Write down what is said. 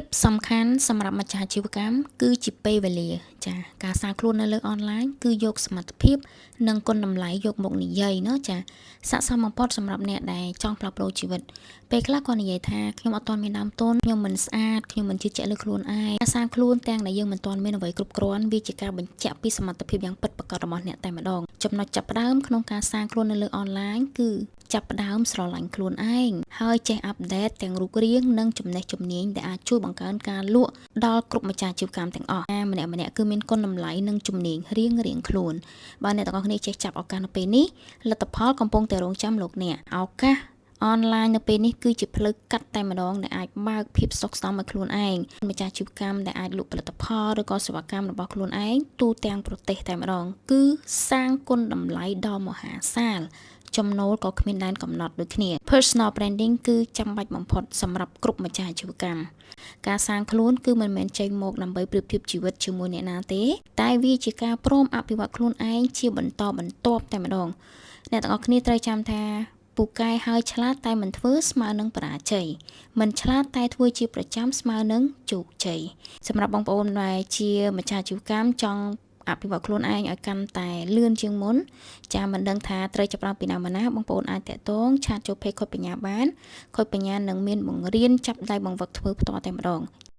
บสำคัญสำหรับម្ចាស់អាជីវកម្មគឺជាពេលវេលាចាការសាងខ្លួននៅលើអនឡាញគឺយកសមត្ថភាពនិងគុណតម្លៃយកមកនិយាយណាចាស័ក្តិសមបំផុតសម្រាប់អ្នកដែលចង់ផ្លាស់ប្ដូរជីវិតពេលខ្លះគាត់និយាយថាខ្ញុំអត់ទាន់មានដើមទុនខ្ញុំមិនស្អាតខ្ញុំមិនជឿជាក់លើខ្លួនឯងការសាងខ្លួនទាំងដែលយើងមិនទាន់មានអ្វីគ្រប់គ្រាន់វាជាការបញ្ជាក់ពីសមត្ថភាពយ៉ាងពិតប្រាកដរបស់អ្នកតែម្ដងចំណុចចាប់ផ្ដើមក្នុងការសាងខ្លួននៅលើអនឡាញគឺចាប់ផ្ដើមស្រឡាញ់ខ្លួនឯងហើយចេះអាប់ដេតទាំងរូបរាងនិងចំណេះជំនាញដែលអាចជួយបង្កើនការលក់ដល់គ្រប់ម្ចាស់អាជីវកម្មទាំងអស់ម្នាក់គឺមានគុណតម្លៃនិងជំនាញរៀងខ្លួនបើអ្នកទាំងអស់គ្នាចេះចាប់ឱកាសនៅពេលនេះលទ្ធផលកំពុងតែរងចាំលោកអ្នកឱកាសអនឡាញនៅពេលនេះគឺជាផ្លូវកាត់តែម្ដងដែលអាចបើកភាពសុខស្ដុមឲ្យខ្លួនឯងម្ចាស់អាជីវកម្មដែលអាចលក់ផលិតផលឬក៏សេវាកម្មរបស់ខ្លួនឯងទូទាំងប្រទេសតែម្ដងគឺសាងគុណតម្លៃដ៏មហាសាលចំណូលក៏គ្មានដែនកំណត់ដូចគ្នា Personal Branding គឺចាំបាច់បំផុតសម្រាប់គ្រប់ម្ចាស់អាជីវកម្មការសាងខ្លួនគឺមិនមែនចេញមកដើម្បីប្រៀបធៀបជីវិតជាមួយអ្នកណាទេតែវាជាការព្រមអភិវឌ្ឍខ្លួនឯងជាបន្តបន្ទាប់តែម្ដងអ្នកទាំងអស់គ្នាត្រូវចាំថាពូកែហើយឆ្លាតតែមិនធ្វើស្មើនឹងបរាជ័យមិនឆ្លាតតែធ្វើជាប្រចាំស្មើនឹងជោគជ័យសម្រាប់បងប្អូនដែលជាម្ចាស់អាជីវកម្មចង់អភិវឌ្ឍខ្លួនឯងឲ្យកាន់តែលឿនជាងមុនចាមិនដឹងថាត្រូវចាប់ផ្ដើមពីណាមកណាបងប្អូនអាចតាក់ទងឆាតចូលពេកខុសបញ្ញាបានខុសបញ្ញានឹងមានបង្រៀនចាប់ដៃបង្វឹកធ្វើផ្ទាល់តែម្ដង